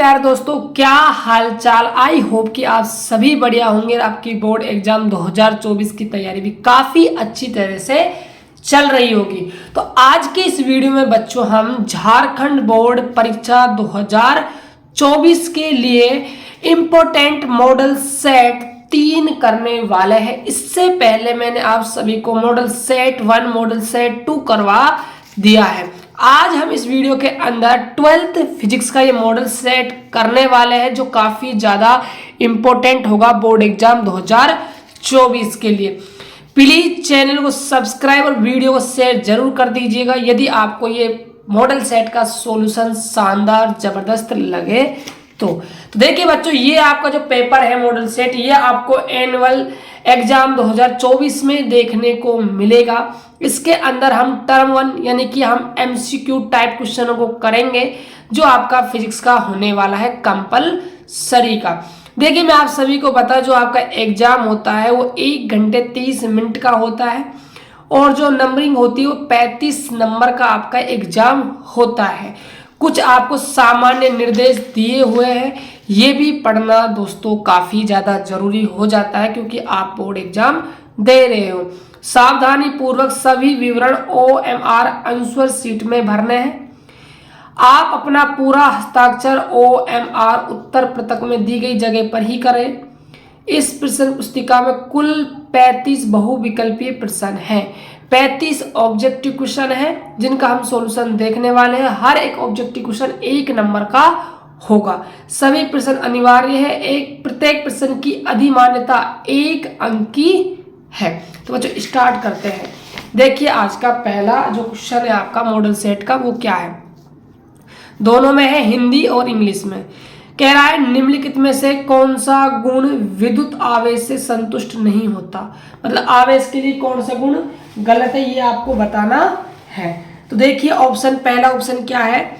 प्यारे दोस्तों, क्या हालचाल। आई होप कि आप सभी बढ़िया होंगे। आपकी बोर्ड एग्जाम 2024 की तैयारी भी काफ़ी अच्छी तरह से चल रही होगी। तो आज के इस वीडियो में बच्चों हम झारखंड बोर्ड परीक्षा 2024 के लिए इम्पोर्टेंट मॉडल सेट 3 करने वाले हैं। इससे पहले मैंने आप सभी को मॉडल सेट 1 मॉडल सेट 2 करवा दिया है। आज हम इस वीडियो के अंदर 12th फिजिक्स का ये मॉडल सेट करने वाले हैं, जो काफ़ी ज़्यादा इम्पोर्टेंट होगा बोर्ड एग्जाम 2024 के लिए। प्लीज़ चैनल को सब्सक्राइब और वीडियो को शेयर जरूर कर दीजिएगा यदि आपको ये मॉडल सेट का सॉल्यूशन शानदार ज़बरदस्त लगे तो देखिए बच्चों, ये आपका जो पेपर है मॉडल सेट, ये आपको एनुअल एग्जाम 2024 में देखने को मिलेगा। इसके अंदर हम टर्म 1 यानी कि हम एमसीक्यू टाइप क्वेश्चनों को करेंगे, जो आपका फिजिक्स का होने वाला है कंपलसरी का। देखिए मैं आप सभी को बता, जो आपका एग्जाम होता है वो 1 घंटे 30 मिनट का होता है और जो नंबरिंग होती है वो 35 नंबर का आपका एग्जाम होता है। कुछ आपको सामान्य निर्देश दिए हुए हैं, ये भी पढ़ना दोस्तों काफ़ी ज़्यादा जरूरी हो जाता है, क्योंकि आप बोर्ड एग्जाम दे रहे हो। सावधानी पूर्वक सभी विवरण OMR आंसर शीट में भरने हैं। आप अपना पूरा हस्ताक्षर OMR उत्तर पृष्ठ में दी गई जगह पर ही करें। इस प्रश्न पुस्तिका में कुल 35 बहुविकल्पीय प्रश्न हैं। 35 ऑब्जेक्टिव क्वेश्चन है जिनका हम सॉल्यूशन देखने वाले हैं। हर एक ऑब्जेक्टिव क्वेश्चन 1 नंबर का होगा। सभी प्रश्न अनिवार्य है। प्रत्येक प्रश्न की अधिमान्यता 1 अंक की है। तो बच्चों स्टार्ट करते हैं। देखिए आज का पहला जो क्वेश्चन है आपका मॉडल सेट का, वो क्या है, दोनों में है, हिंदी और इंग्लिश में। कह रहा है निम्नलिखित में से कौन सा गुण विद्युत आवेश से संतुष्ट नहीं होता। मतलब आवेश के लिए कौन सा गुण गलत है, ये आपको बताना है। तो देखिए ऑप्शन, पहला ऑप्शन क्या है,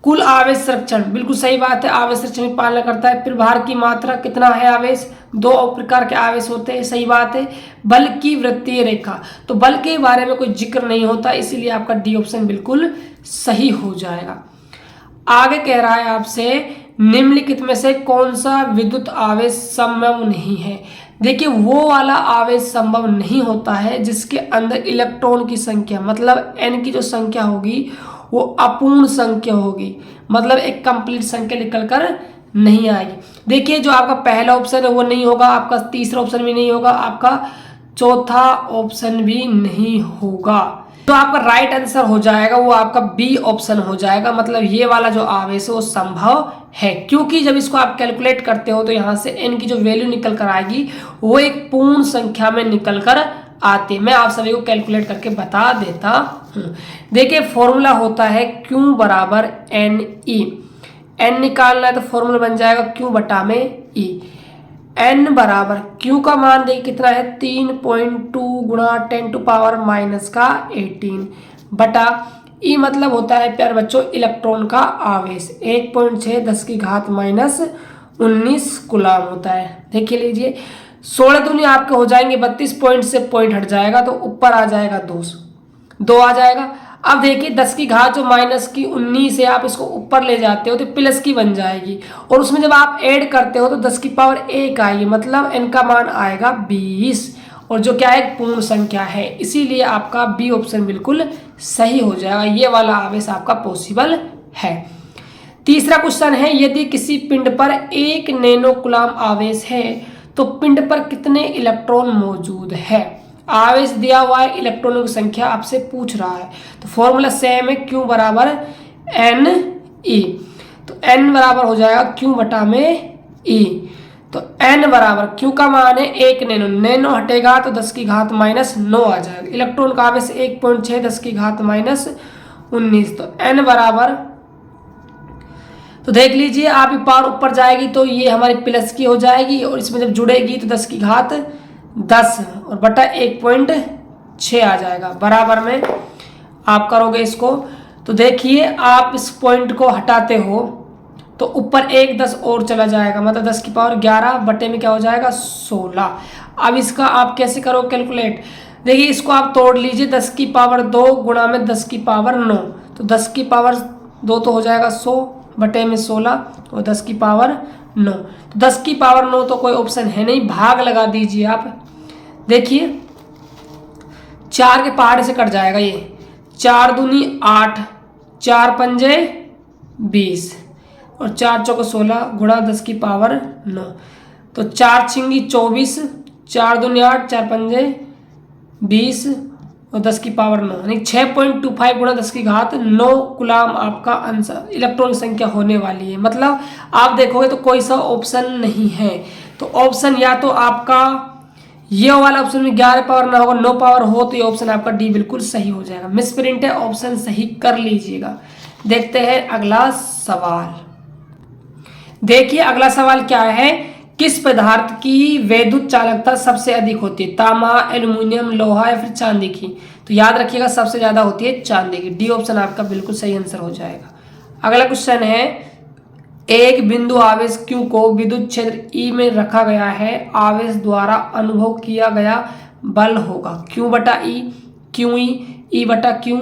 कुल आवेश संरक्षण। बिल्कुल सही बात है, आवेश संरक्षण की पालना करता है। फिर भार की मात्रा, कितना है आवेश, 2 प्रकार के आवेश होते हैं, सही बात है। बल की वृत्तीय रेखा, तो बल के बारे में कोई जिक्र नहीं होता, इसीलिए आपका डी ऑप्शन बिल्कुल सही हो जाएगा। आगे कह रहा है आपसे निम्नलिखित में से कौन सा विद्युत आवेश संभव नहीं है। देखिए वो वाला आवेश संभव नहीं होता है जिसके अंदर इलेक्ट्रॉन की संख्या, मतलब n की जो संख्या होगी वो अपूर्ण संख्या होगी, मतलब एक कंप्लीट संख्या निकल कर नहीं आएगी। देखिए जो आपका पहला ऑप्शन है वो नहीं होगा, आपका तीसरा ऑप्शन भी नहीं होगा, आपका चौथा ऑप्शन भी नहीं होगा। तो आपका राइट आंसर हो जाएगा वो आपका बी ऑप्शन हो जाएगा। मतलब ये वाला जो आवेश है वो संभव है, क्योंकि जब इसको आप कैलकुलेट करते हो तो यहाँ से n की जो वैल्यू निकल कर आएगी वो एक पूर्ण संख्या में निकल कर आती है। मैं आप सभी को कैलकुलेट करके बता देता हूँ। देखिए फॉर्मूला होता है Q बराबर NE। n निकालना है तो फॉर्मूला बन जाएगा Q बटा में E। n बराबर Q का मान देखिए कितना है, 3.2 गुणा 10 टू पावर माइनस का 18 बटा E, मतलब होता है प्यारे बच्चों इलेक्ट्रॉन का आवेश 1.6 10 की घात माइनस 19 कूलम होता है। देखिए लीजिए 16 दूनी आपके हो जाएंगे 32 पॉइंट से पॉइंट हट जाएगा तो ऊपर आ जाएगा 2 आ जाएगा। अब देखिए 10 की घात जो माइनस की 19 है, आप इसको ऊपर ले जाते हो तो प्लस की बन जाएगी, और उसमें जब आप ऐड करते हो तो 10 की पावर 1 आएगी, मतलब n का मान आएगा 20, और जो क्या है पूर्ण संख्या है, इसीलिए आपका बी ऑप्शन बिल्कुल सही हो जाएगा। ये वाला आवेश आपका पॉसिबल है। तीसरा क्वेश्चन है, यदि किसी पिंड पर 1 नैनो कूलम आवेश है तो पिंड पर कितने इलेक्ट्रॉन मौजूद है। आवेश दिया हुआ है, इलेक्ट्रॉनों की संख्या आपसे पूछ रहा है। तो फॉर्मूला सेम है, Q बराबर NE। तो n बराबर हो जाएगा Q बटा में E। तो n बराबर Q का मान है 1 नैनो, नैनो हटेगा तो 10 की घात माइनस 9 आ जाएगा। इलेक्ट्रॉन का आवेश 1.6 10 की घात माइनस 19, तो n बराबर, तो देख लीजिए आप पावर ऊपर जाएगी तो ये हमारी प्लस की हो जाएगी, और इसमें जब जुड़ेगी तो 10 की घात 10 और बटा 1.6 आ जाएगा। बराबर में आप करोगे इसको तो देखिए आप इस पॉइंट को हटाते हो तो ऊपर 1 10 और चला जाएगा, मतलब 10 की पावर 11 बटे में क्या हो जाएगा 16। अब इसका आप कैसे करो कैलकुलेट, देखिए इसको आप तोड़ लीजिए, 10 की पावर 2 गुणा में 10 की पावर 9, तो 10 की पावर 2 तो हो जाएगा 100 बटे में 16 और 10 की पावर 9। तो 10 की पावर 9 तो कोई ऑप्शन है नहीं, भाग लगा दीजिए आप। देखिए 4 के पहाड़े से कट जाएगा ये, 4 दूनी 8, 4 पंजे 20 और 4 चौको 16 गुणा 10 की पावर 9। तो 4 छिंगी 24, 4 दूनी 8, 4 पंजे 20 और 10 की पावर 9, यानी 6.25 गुणा 10 की घात 9 कूलाम आपका आंसर इलेक्ट्रॉन संख्या होने वाली है। मतलब आप देखोगे तो कोई सा ऑप्शन नहीं है, तो ऑप्शन या तो आपका ये वाला ऑप्शन में 11 पावर ना होगा, 9 पावर हो, तो ये ऑप्शन आपका डी बिल्कुल सही हो जाएगा। मिसप्रिंट है, ऑप्शन सही कर लीजिएगा। देखते हैं अगला सवाल। देखिए अगला सवाल क्या है, किस पदार्थ की वैद्युत चालकता सबसे अधिक होती है, तांबा, एल्युमिनियम, लोहा या फिर चांदी की? तो याद रखिएगा सबसे ज्यादा होती है चांदी की। डी ऑप्शन आपका बिल्कुल सही आंसर हो जाएगा। अगला क्वेश्चन है, एक बिंदु आवेश Q को विद्युत क्षेत्र E में रखा गया है, आवेश द्वारा अनुभव किया गया बल होगा Q बटा E, QE, E बटा Q,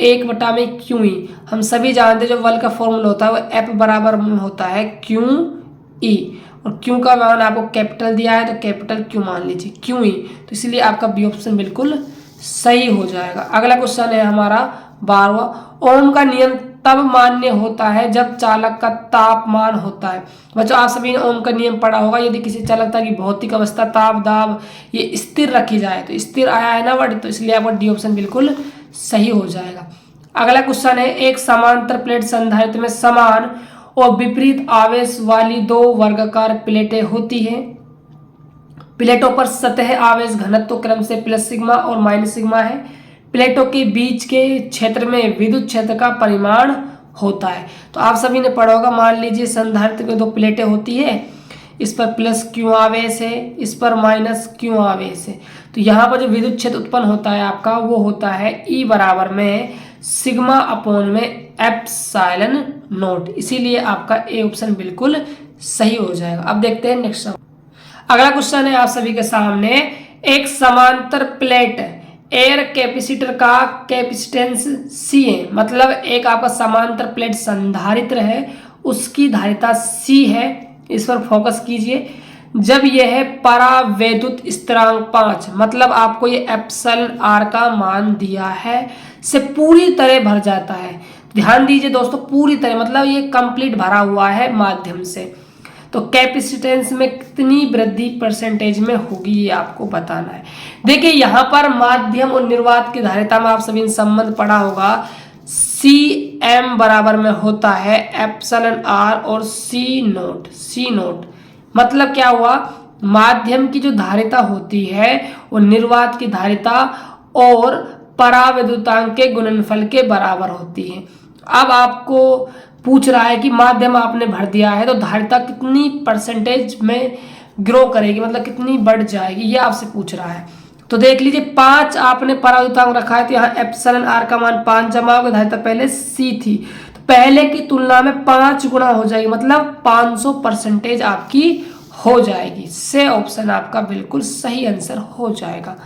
1 बटा में QE। हम सभी जानते हैं जो बल का फॉर्मूला होता है वो F बराबर में होता है QE, और Q का मान आपको कैपिटल दिया है तो कैपिटल Q मान लीजिए QE, तो इसलिए आपका बी ऑप्शन बिल्कुल सही हो जाएगा। अगला क्वेश्चन है हमारा 12वां, ओम का नियम तब मान्य होता है जब चालक का तापमान होता है। बच्चों आप सभी ने ओम का नियम पढ़ा होगा, यदि किसी चालकता की भौतिक अवस्था ताप दाब ये स्थिर रखी जाए, तो स्थिर आया है ना वर्ड, तो इसलिए आपका डी ऑप्शन बिल्कुल सही हो जाएगा। अगला क्वेश्चन है, एक समांतर प्लेट संधारित्र में समान और विपरीत आवेश वाली 2 वर्गाकार प्लेटें होती हैं। प्लेटों पर सतह आवेश घनत्व क्रम से प्लस सिग्मा और माइनस सिग्मा है। प्लेटों के बीच के क्षेत्र में विद्युत क्षेत्र का परिमाण होता है। तो आप सभी ने पढ़ा होगा, मान लीजिए संधारित्र में 2 प्लेटें होती है, इस पर प्लस क्यू आवेश है, इस पर माइनस क्यू आवेश है। तो यहाँ पर जो विद्युत क्षेत्र उत्पन्न होता है आपका वो होता है E बराबर में सिग्मा अपॉन में एप्सिलॉन नॉट, इसीलिए आपका ए ऑप्शन बिल्कुल सही हो जाएगा। अब देखते हैं नेक्स्ट सवाल। अगला क्वेश्चन है आप सभी के सामने, एक समांतर प्लेट एयर कैपेसिटर का कैपेसिटेंस C है, मतलब एक आपका समांतर प्लेट संधारित्र है, उसकी धारिता C है, इस पर फोकस कीजिए। जब यह है परावैद्युत स्थिरांक 5, मतलब आपको ये एप्सिलॉन R का मान दिया है, से पूरी तरह भर जाता है। ध्यान दीजिए दोस्तों, पूरी तरह मतलब ये कंप्लीट भरा हुआ है माध्यम से, तो कैपेसिटेंस में कितनी वृद्धि परसेंटेज में होगी ये आपको बताना है। देखिए यहाँ पर माध्यम और निर्वात की धारिता में आप सभी ने संबंध पढ़ा होगा, CM बराबर में होता है एप्सिलॉन R और C नोट। मतलब क्या हुआ, माध्यम की जो धारिता होती है वो निर्वात की धारिता और परावैद्युतांक के गुणनफल के बराबर होती है। अब आपको पूछ रहा है कि माध्यम आपने भर दिया है तो धारिता कितनी परसेंटेज में ग्रो करेगी, मतलब कितनी बढ़ जाएगी, ये आपसे पूछ रहा है। तो देख लीजिए 5 आपने परावैद्युतांक रखा है, तो यहाँ एप्सिलॉन R का मान 5 जमा होगा, धारिता पहले C थी, तो पहले की तुलना में 5 गुना हो जाएगी, मतलब 500% आपकी हो जाएगी। से ऑप्शन आपका बिल्कुल सही आंसर हो जाएगा।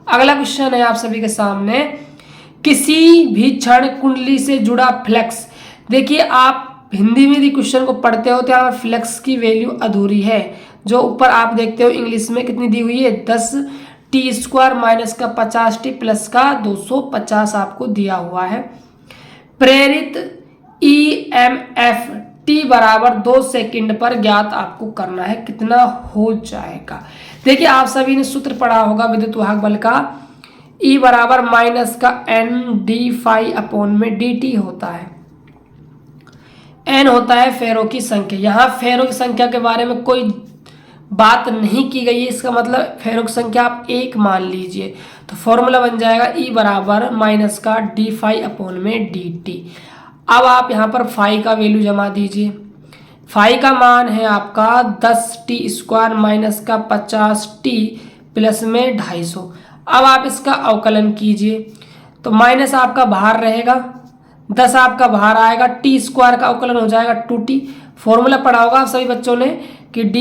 अगला क्वेश्चन है आप सभी के सामने, किसी भी क्षण कुंडली से जुड़ा फ्लक्स। देखिए आप हिंदी में यदि क्वेश्चन को पढ़ते हो तो यहाँ पर फ्लक्स की वैल्यू अधूरी है, जो ऊपर आप देखते हो इंग्लिश में कितनी दी हुई है, 10t² माइनस का 50t प्लस का 250 आपको दिया हुआ है। प्रेरित EMF t बराबर 2 सेकंड पर ज्ञात आपको करना है, कितना हो जाएगा। देखिए आप सभी ने सूत्र पढ़ा होगा विद्युत वाहक बल का, E बराबर माइनस का N/φ अपॉन में dt होता है। N होता है फेरों की संख्या, यहाँ फेरों की संख्या के बारे में कोई बात नहीं की गई है, इसका मतलब फेरों की संख्या आप 1 मान लीजिए, तो फॉर्मूला बन जाएगा E बराबर माइनस का dφ अपॉन में dt। अब आप यहाँ पर फाई का वैल्यू जमा दीजिए, फाई का मान है आपका 10t² माइनस का 50t प्लस में 250। अब आप इसका अवकलन कीजिए, तो माइनस आपका बाहर रहेगा, 10 आपका बाहर आएगा, t² का अवकलन हो जाएगा 2t। फॉर्मूला पढ़ा होगा आप सभी बच्चों ने कि d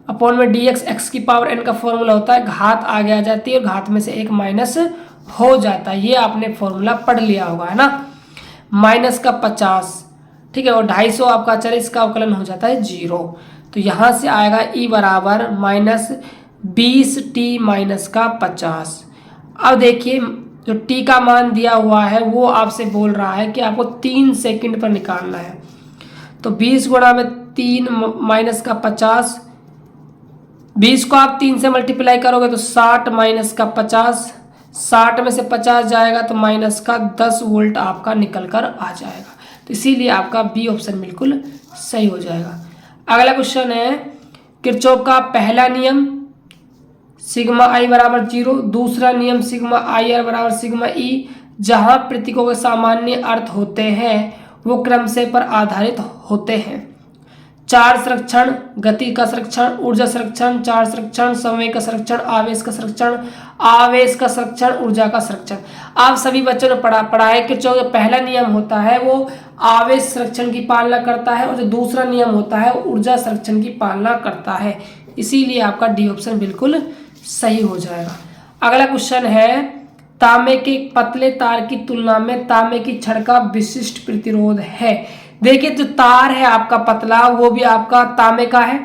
अपॉन में dx x की पावर n का फॉर्मूला होता है, घात आगे आ जाती है और घात में से 1 माइनस हो जाता है, ये आपने फॉर्मूला पढ़ लिया होगा, है ना। माइनस का 50 ठीक है, और 250 आपका अचर है, इसका अवकलन हो जाता है 0। तो यहाँ से आएगा E बराबर -20t-50। अब देखिए जो t का मान दिया हुआ है वो आपसे बोल रहा है कि आपको 3 सेकंड पर निकालना है। तो 20 गुणा में 3 माइनस का 50, 20 को आप 3 से मल्टीप्लाई करोगे तो 60 माइनस का 50, 60 में से 50 जाएगा तो माइनस का 10 वोल्ट आपका निकल कर आ जाएगा। तो इसीलिए आपका बी ऑप्शन बिल्कुल सही हो जाएगा। अगला क्वेश्चन है किरचॉफ का पहला नियम सिग्मा आई बराबर 0, दूसरा नियम सिग्मा आई आर बराबर सिग्मा ई, जहां प्रतीकों के सामान्य अर्थ होते हैं वो क्रम से पर आधारित होते हैं। चार संरक्षण, गति का संरक्षण, ऊर्जा संरक्षण, चार संरक्षण, समय का संरक्षण, आवेश का संरक्षण, आवेश का संरक्षण, ऊर्जा का संरक्षण। आप सभी बच्चों ने पढ़ा है कि जो पहला नियम होता है वो आवेश संरक्षण की पालना करता है और जो दूसरा नियम होता है वो ऊर्जा संरक्षण की पालना करता है। इसीलिए आपका डी ऑप्शन बिल्कुल सही हो जाएगा। अगला क्वेश्चन है तांबे के पतले तार की तुलना में तांबे की छड़ का विशिष्ट प्रतिरोध है। देखिए जो तार है आपका पतला वो भी आपका तांबे का है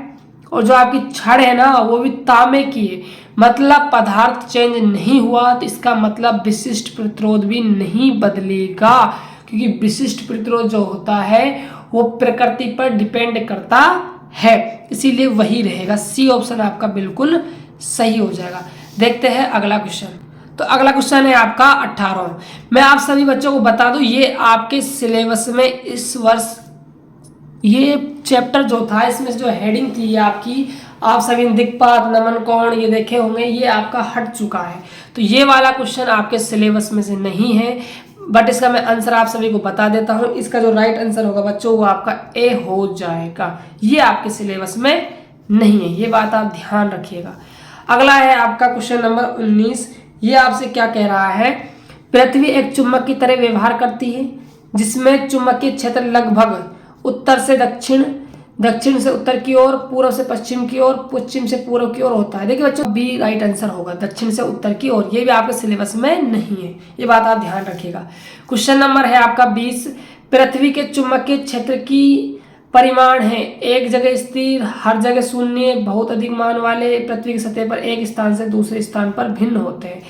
और जो आपकी छड़ है ना वो भी तांबे की है, मतलब पदार्थ चेंज नहीं हुआ तो इसका मतलब विशिष्ट प्रतिरोध भी नहीं बदलेगा, क्योंकि विशिष्ट प्रतिरोध जो होता है वो प्रकृति पर डिपेंड करता है, इसीलिए वही रहेगा। सी ऑप्शन आपका बिल्कुल सही हो जाएगा। देखते हैं अगला क्वेश्चन। तो अगला क्वेश्चन है आपका 18। मैं आप सभी बच्चों को बता दूं ये आपके सिलेबस में इस वर्ष ये चैप्टर जो था इसमें जो हेडिंग थी आपकी, आप सभी दिक्पात नमन कोण ये देखे होंगे, ये आपका हट चुका है। तो ये वाला क्वेश्चन आपके सिलेबस में से नहीं है, बट इसका मैं आंसर आप सभी को बता देता हूं। इसका जो राइट आंसर होगा बच्चों वो आपका ए हो जाएगा। ये आपके सिलेबस में नहीं है, ये बात आप ध्यान रखिएगा। अगला है आपका क्वेश्चन नंबर 19। ये आपसे क्या कह रहा है, पृथ्वी एक चुंबक की तरह व्यवहार करती है जिसमें चुंबकीय क्षेत्र लगभग उत्तर से दक्षिण, दक्षिण से उत्तर की ओर, पूर्व से पश्चिम की ओर, पश्चिम से पूर्व की ओर होता है। देखिए बच्चों बी राइट आंसर होगा, दक्षिण से उत्तर की ओर। ये भी आपके सिलेबस में नहीं है, ये बात आप ध्यान रखिएगा। क्वेश्चन नंबर है आपका 20। पृथ्वी के चुंबकीय क्षेत्र की परिमाण है एक जगह स्थिर, हर जगह शून्य, बहुत अधिक मान वाले, पृथ्वी की सतह पर एक स्थान से दूसरे स्थान पर भिन्न होते हैं।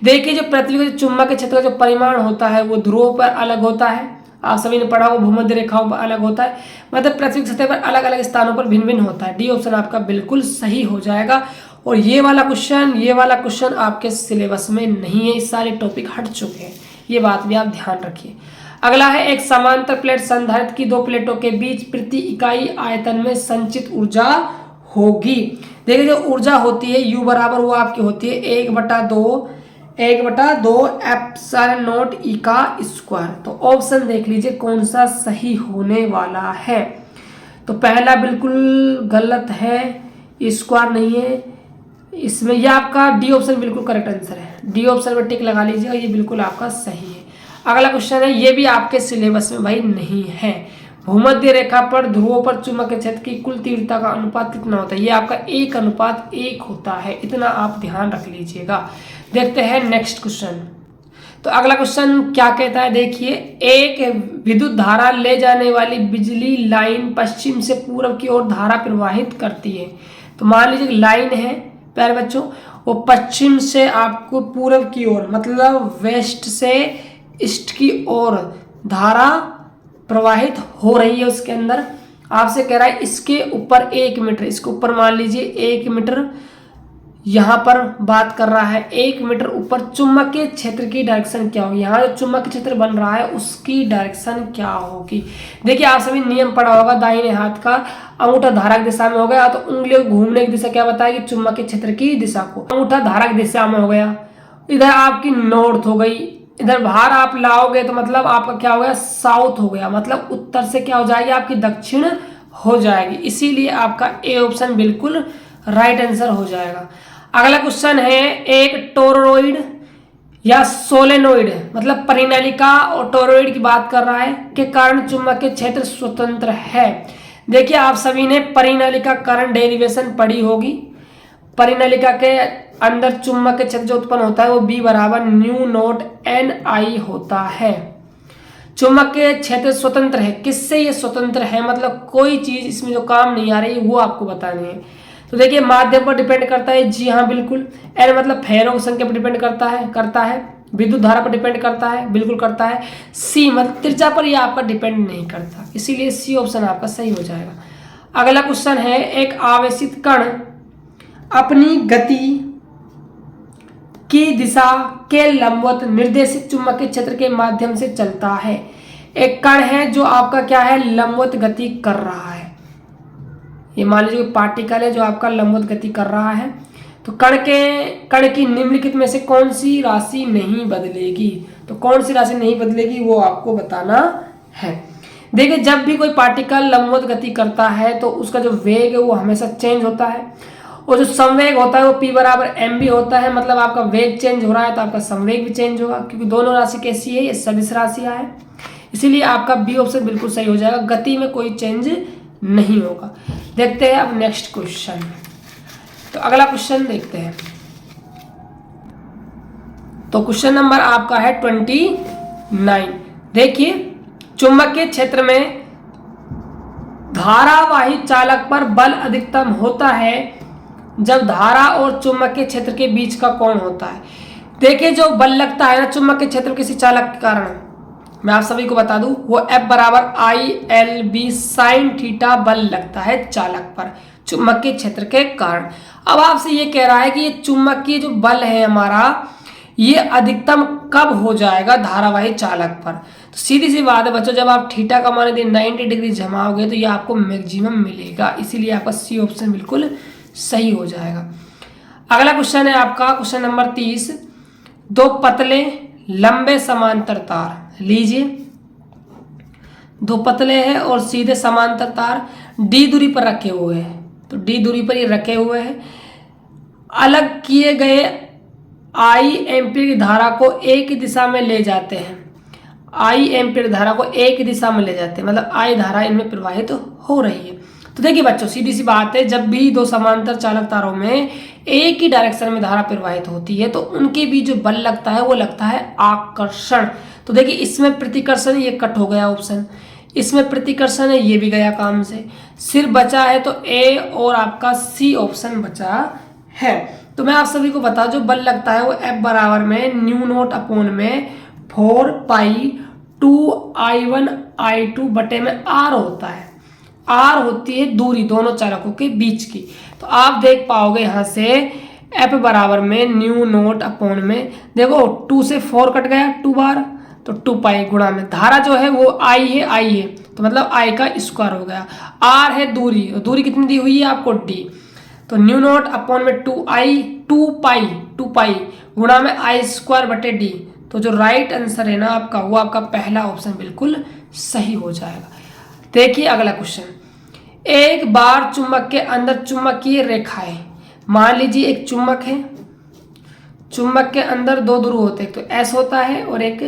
देखिए जो पृथ्वी के चुंबकीय क्षेत्र का जो परिमाण होता है वो ध्रुवों पर अलग होता है, आप सभी ने पढ़ा, वो भूमध्य रेखाओं पर अलग होता है, मतलब पृथ्वी की सतह पर अलग अलग स्थानों पर भिन्न भिन्न होता है। डी ऑप्शन आपका बिल्कुल सही हो जाएगा। और ये वाला क्वेश्चन आपके सिलेबस में नहीं है, इस सारे टॉपिक हट चुके हैं, ये बात भी आप ध्यान रखिए। अगला है एक समांतर प्लेट संधारित्र की दो प्लेटों के बीच प्रति इकाई आयतन में संचित ऊर्जा होगी। देखिए जो ऊर्जा होती है U बराबर वो आपकी होती है 1/2 एप्सिलॉन नॉट E का स्क्वायर। तो ऑप्शन देख लीजिए कौन सा सही होने वाला है। तो पहला बिल्कुल गलत है, स्क्वायर नहीं है इसमें, यह आपका डी ऑप्शन बिल्कुल करेक्ट आंसर है। डी ऑप्शन में टिक लगा लीजिएगा, ये बिल्कुल आपका सही है। अगला क्वेश्चन है, ये भी आपके सिलेबस में भाई नहीं है। भूमध्य रेखा पर ध्रुवों पर चुंबकीय क्षेत्र की कुल तीव्रता का अनुपात कितना होता है? ये आपका 1:1 होता है, इतना आप ध्यान रख लीजिएगा। देखते हैं नेक्स्ट क्वेश्चन। तो अगला क्वेश्चन क्या कहता है, देखिए एक विद्युत धारा ले जाने वाली बिजली लाइन पश्चिम से पूर्व की ओर धारा प्रवाहित करती है। तो मान लीजिए लाइन है प्यारे बच्चों, वो पश्चिम से आपको पूर्व की ओर, मतलब वेस्ट से ईस्ट की ओर धारा प्रवाहित हो रही है। उसके अंदर आपसे कह रहा है इसके ऊपर 1 मीटर, इसके ऊपर मान लीजिए 1 मीटर, यहाँ पर बात कर रहा है 1 मीटर ऊपर चुंबकीय क्षेत्र की डायरेक्शन क्या होगी। यहाँ जो चुंबकीय क्षेत्र बन रहा है उसकी डायरेक्शन क्या होगी। देखिए आप सभी नियम पढ़ा होगा, दाहिने हाथ का अंगूठा धारा की दिशा में हो गया तो उंगलियों घूमने की दिशा क्या बताएगी, चुंबकीय क्षेत्र की दिशा को। अंगूठा धारा की दिशा में हो गया, इधर आपकी नॉर्थ हो गई, इधर बाहर आप लाओगे तो मतलब आपका क्या हो गया, साउथ हो गया, मतलब उत्तर से क्या हो जाएगी, आपकी दक्षिण हो जाएगी। इसीलिए आपका ए ऑप्शन बिल्कुल राइट आंसर हो जाएगा। अगला क्वेश्चन है, एक टोरॉइड या सोलेनोइड मतलब परिनालिका और टोरॉइड की बात कर रहा है के कारण चुंबकीय क्षेत्र स्वतंत्र है। देखिए आप सभी ने परिनालिका कारण डेरिवेशन पढ़ी होगी। परिनालिका के अंदर चुंबकीय क्षेत्र जो उत्पन्न होता है वो B बराबर न्यू नॉट NI होता है। चुंबकीय क्षेत्र स्वतंत्र है। किससे ये स्वतंत्र है, मतलब कोई चीज इसमें जो काम नहीं आ रही वो आपको बतानी है। तो देखिए माध्यम पर डिपेंड करता है, जी हाँ बिल्कुल। एन मतलब फेरों की संख्या पर डिपेंड करता है। विद्युत धारा पर डिपेंड करता है, बिल्कुल करता है। सी मतलब त्रिज्या पर ये आपका डिपेंड नहीं करता, इसीलिए सी ऑप्शन आपका सही हो जाएगा। अगला क्वेश्चन है, एक आवेशित कण अपनी गति की दिशा के लंबवत निर्देशित चुंबकीय क्षेत्र के माध्यम से चलता है। एक कण है जो आपका क्या है, लंबवत गति कर रहा है। ये मान लीजिए पार्टिकल है जो आपका लंबवत गति कर रहा है। तो कण की निम्नलिखित में से कौन सी राशि नहीं बदलेगी, तो कौन सी राशि नहीं बदलेगी वो आपको बताना है। देखिए जब भी कोई पार्टिकल लंबवत गति करता है तो उसका जो वेग है वो हमेशा चेंज होता है, और जो संवेग होता है वो p बराबर mv होता है। मतलब आपका वेग चेंज हो रहा है तो आपका संवेग भी चेंज होगा, क्योंकि दोनों राशि कैसी है, ये सदिश राशियां है। इसीलिए आपका बी ऑप्शन बिल्कुल सही हो जाएगा, गति में कोई चेंज नहीं होगा। देखते हैं अब नेक्स्ट क्वेश्चन। तो अगला क्वेश्चन देखते हैं। तो क्वेश्चन नंबर आपका है 29। देखिए चुंबकीय क्षेत्र में धारावाही चालक पर बल अधिकतम होता है जब धारा और चुंबकीय क्षेत्र के बीच का कोण होता है। देखिए जो बल लगता है ना चुंबकीय क्षेत्र किसी चालक के कारण, मैं आप सभी को बता दूं, वो F बराबर ILB sin थीटा बल लगता है चालक पर चुंबकीय क्षेत्र के कारण। अब आपसे ये कह रहा है कि ये चुंबकीय जो बल है हमारा, ये अधिकतम कब हो जाएगा धारावाही चालक पर। तो सीधी सी बात है बच्चों, जब आप थीटा का मान 90 डिग्री जमाओगे तो ये आपको मैक्सिमम मिलेगा, इसीलिए आपका सी ऑप्शन बिल्कुल सही हो जाएगा। अगला क्वेश्चन है आपका क्वेश्चन नंबर 30। दो पतले लंबे समांतर तार लीजिए, दो पतले हैं और सीधे समांतर तार डी दूरी पर रखे हुए हैं। तो डी दूरी पर ये रखे हुए हैं, अलग किए गए आई एम्पीयर की धारा को एक ही दिशा में ले जाते हैं। आई एम्पीयर धारा को एक ही दिशा में ले जाते हैं, मतलब आई धारा इनमें प्रवाहित हो रही है। तो देखिए बच्चों सीधी सी बात है, जब भी दो समांतर चालक तारों में एक ही डायरेक्शन में धारा प्रवाहित होती है तो उनके बीच जो बल लगता है वो लगता है आकर्षण। तो देखिए इसमें प्रतिकर्षण, ये कट हो गया ऑप्शन, इसमें प्रतिकर्षण है, ये भी गया काम से। सिर्फ बचा है तो ए और आपका सी ऑप्शन बचा है। तो मैं आप सभी को बता, जो बल लगता है वो F बराबर में न्यू नोट अपॉन में 4 पाई 2I1I2 बटे में R होता है। R होती है दूरी दोनों चालकों के बीच की। तो आप देख पाओगे यहाँ से F बराबर में न्यू नोट अपॉन में, देखो 2 से 4 कट गया 2 बार, तो 2 पाई गुणा में धारा जो है वो I है, तो मतलब I का स्क्वायर हो गया। R है दूरी, और दूरी कितनी दी हुई है आपको D, तो न्यू नोट अपॉन में 2 पाई गुणा में I स्क्वायर बटे D। तो जो राइट आंसर है ना आपका, वो आपका पहला ऑप्शन बिल्कुल सही हो जाएगा। देखिए अगला क्वेश्चन, एक बार चुंबक के अंदर चुंबकीय रेखाएं, मान लीजिए एक चुंबक है, चुंबक के अंदर दो ध्रुव होते हैं, एक तो S होता है और एक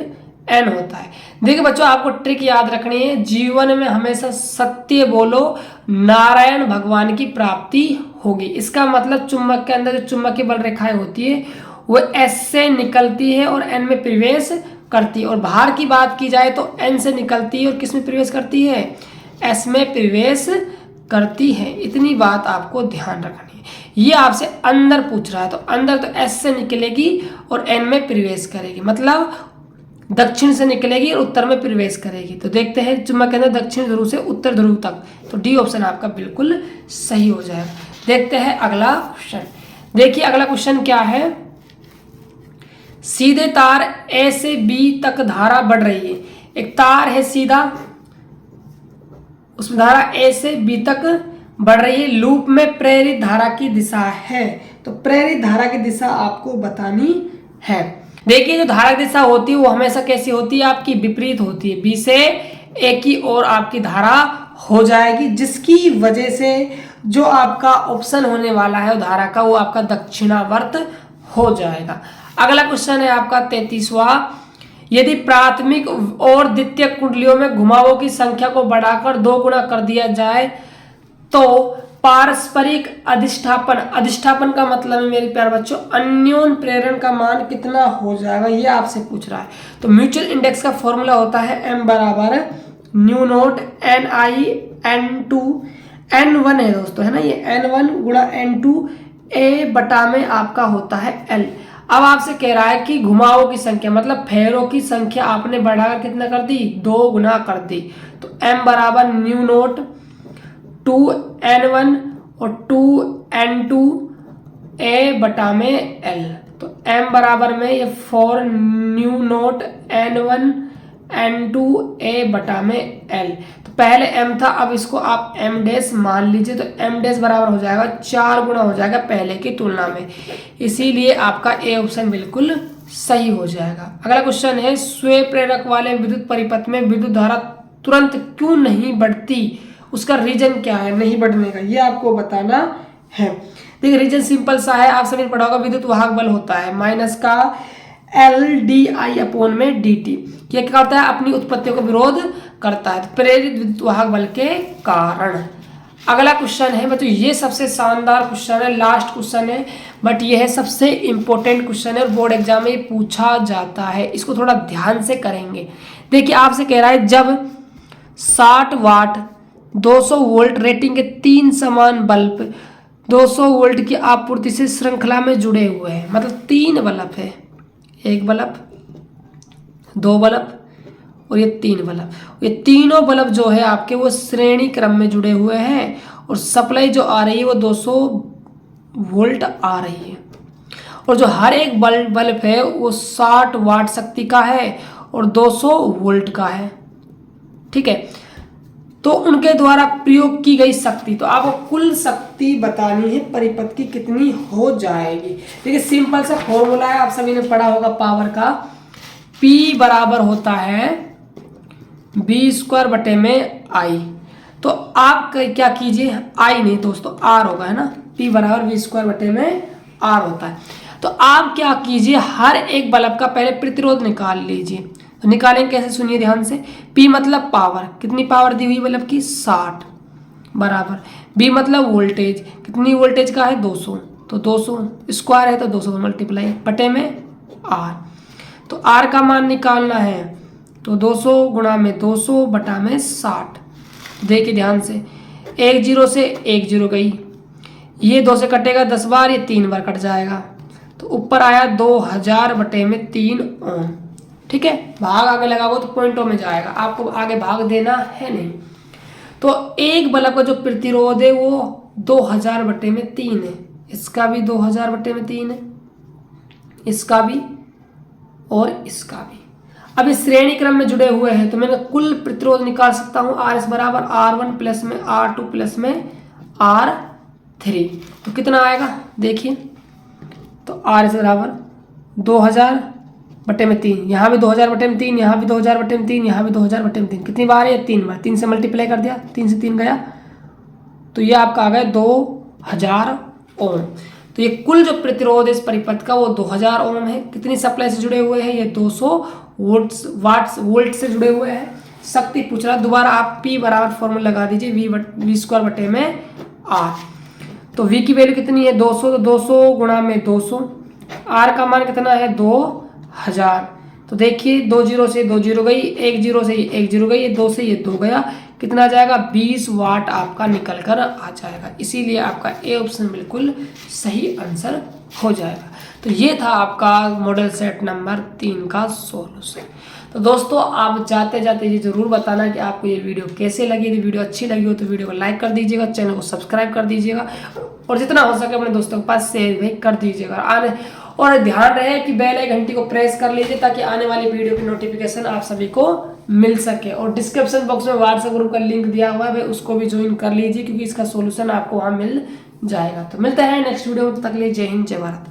N होता है। देखिए बच्चों आपको ट्रिक याद रखनी है, जीवन में हमेशा सत्य बोलो, नारायण भगवान की प्राप्ति होगी। इसका मतलब चुंबक के अंदर जो चुंबकीय बल रेखाएं होती है वो S से निकलती है और N में प्रवेश करती है, और बाहर की बात की जाए तो N से निकलती है और किस में प्रवेश करती है, S में प्रवेश करती है। इतनी बात आपको ध्यान रखनी है। ये आपसे अंदर पूछ रहा है, तो अंदर तो S से निकलेगी और N में प्रवेश करेगी, मतलब दक्षिण से निकलेगी और उत्तर में प्रवेश करेगी। तो देखते हैं चुंबक के अंदर दक्षिण ध्रुव से उत्तर ध्रुव तक, तो डी ऑप्शन आपका बिल्कुल सही हो जाएगा। देखते हैं अगला क्वेश्चन। देखिए अगला क्वेश्चन क्या है, सीधे तार A से B तक धारा बढ़ रही है। एक तार है सीधा, उसमें धारा A से B तक बढ़ रही है, लूप में प्रेरित धारा की दिशा है। तो प्रेरित धारा की दिशा आपको बतानी है। देखिए जो धारा की दिशा होती है वो हमेशा कैसी होती है, आपकी विपरीत होती है। B से A की ओर आपकी धारा हो जाएगी, जिसकी वजह से जो आपका ऑप्शन होने वाला है धारा का, वो आपका दक्षिणावर्त हो जाएगा। अगला क्वेश्चन है आपका 33वां, यदि प्राथमिक और द्वितीयक कुंडलियों में घुमावों की संख्या को बढ़ाकर 2 गुना कर दिया जाए तो पारस्परिक अधिष्ठापन, अधिष्ठापन का मतलब है मेरे प्यारे बच्चों अन्योन प्रेरण का मान कितना हो जाएगा, ये आपसे पूछ रहा है। तो म्यूचुअल इंडेक्स का फॉर्मूला होता है m बराबर nu naught N I N two n1 है दोस्तों, है ना, ये n1 गुणा n2 a बटा में आपका होता है l। अब आपसे कह रहा है कि घुमावों की संख्या मतलब फेरों की संख्या आपने बढ़ाकर कितना कर दी, 2 गुना कर दी। तो m बराबर न्यू नोट 2n1 और 2n2 a बटा में l। तो m बराबर में ये 4 new note n1 n2 a बटा में l। तो पहले m था, अब इसको आप m डैश मान लीजिए। तो m डैश बराबर हो जाएगा 4 गुना हो जाएगा पहले की तुलना में, इसीलिए आपका ए ऑप्शन बिल्कुल सही हो जाएगा। अगला क्वेश्चन है स्वयं प्रेरक वाले विद्युत परिपथ में विद्युत धारा तुरंत क्यों नहीं बढ़ती, उसका रीजन क्या है नहीं बढ़ने का, ये आपको बताना है। देखिए रीजन सिंपल सा है, आप सभी ने पढ़ा होगा विद्युत वाहक बल होता है माइनस का LDI अपॉन में DT। ये क्या होता है, अपनी उत्पत्ति को विरोध करता है प्रेरित विद्युत वाहक बल के कारण। अगला क्वेश्चन है बच्चों, ये सबसे शानदार क्वेश्चन है, लास्ट क्वेश्चन है, बट ये है सबसे इंपॉर्टेंट क्वेश्चन है और बोर्ड एग्जाम में पूछा जाता है, इसको थोड़ा ध्यान से करेंगे। देखिए आपसे कह रहा है जब 60 वाट 200 वोल्ट रेटिंग के 3 समान बल्ब 200 वोल्ट की आपूर्ति से श्रृंखला में जुड़े हुए हैं, मतलब 3 बल्ब है, एक बल्ब, 2 बल्ब और ये 3 बल्ब। ये तीनों बल्ब जो है आपके वो श्रेणी क्रम में जुड़े हुए हैं और सप्लाई जो आ रही है वो 200 वोल्ट आ रही है और जो हर एक बल्ब है वो 60 वाट शक्ति का है और 200 वोल्ट का है, ठीक है। तो उनके द्वारा प्रयोग की गई शक्ति, तो आपको कुल शक्ति बतानी है परिपथ की कितनी हो जाएगी। देखिए सिंपल सा फॉर्मूला है, आप सभी ने पढ़ा होगा पावर का, P बराबर होता है B² बटे में I। तो आप क्या कीजिए, I नहीं दोस्तों R होगा, है ना, P बराबर B² बटे में R होता है। तो आप क्या कीजिए, हर एक बल्ब का पहले प्रतिरोध निकाल लीजिए। तो निकालेंगे कैसे, सुनिए ध्यान से। P मतलब पावर, कितनी पावर दी हुई बल्ब की 60 बराबर, B मतलब वोल्टेज, कितनी वोल्टेज का है 200, तो 200 स्क्वायर है तो 200 मल्टीप्लाई बटे में R। तो R का मान निकालना है तो 200 गुणा में 200 बटा में 60। देखिए ध्यान से, 1 0 से 1 0 गई, ये 2 से कटेगा 10 बार, ये 3 बार कट जाएगा, तो ऊपर आया 2000 बटे में 3 ओम, ठीक है। भाग आगे लगाओ तो पॉइंटों में जाएगा, आपको आगे भाग देना है नहीं। तो एक बल्ब का जो प्रतिरोध है वो 2000 बटे में 3 है, इसका भी 2000 बटे में 3 है, इसका भी और इसका भी। अब इस श्रेणी क्रम में जुड़े हुए हैं तो मैं कुल प्रतिरोध निकाल सकता हूं, RS बराबर R1 प्लस में R2 प्लस में R3। तो कितना आएगा देखिए, तो RS बराबर 2000 बटे में 3, यहाँ भी 2000 बटे में 3, यहाँ भी 2000 बटे में 3, यहाँ भी 2000 बटे में 3, कितनी बार है 3 बार, 3 से मल्टीप्लाई कर दिया, 3 से 3 गया, तो ये आपका आ गया 2000 ओम। तो ये कुल जो प्रतिरोध है इस परिपथ का वो 2000 ओम है। कितनी सप्लाई से जुड़े हुए हैं, ये 200 वोल्ट से जुड़े हुए हैं। शक्ति पूछ रहा, दोबारा आप P बराबर फॉर्मूला लगा दीजिए, V² बटे में R। तो V की वैल्यू कितनी है 200, तो 200 गुणा में 200, R का मान कितना है 2000। तो देखिए 2 0 से 2 0 गई, 1 0 से 1 0 गई, ये 2 से ये 2 गया, कितना आ जाएगा 20 वाट आपका निकल कर आ जाएगा। इसीलिए आपका ए ऑप्शन बिल्कुल सही आंसर हो जाएगा। तो ये था आपका मॉडल सेट नंबर 3 का सॉल्यूशन। तो दोस्तों आप जाते जाते ये जरूर बताना कि आपको ये वीडियो कैसे लगी। यदि वीडियो अच्छी लगी हो तो वीडियो को लाइक कर दीजिएगा, चैनल को सब्सक्राइब कर दीजिएगा और जितना हो सके अपने दोस्तों के पास शेयर भी कर दीजिएगा। और ध्यान रहे कि बेल आइकन घंटी को प्रेस कर लीजिए ताकि आने वाली वीडियो की नोटिफिकेशन आप सभी को मिल सके। और डिस्क्रिप्शन बॉक्स में व्हाट्सएप ग्रुप का लिंक दिया हुआ है, उसको भी ज्वाइन कर लीजिए क्योंकि इसका सोल्यूशन आपको वहाँ मिल जाएगा। तो मिलते हैं नेक्स्ट वीडियो में, तब तक के लिए जय हिंद जय भारत।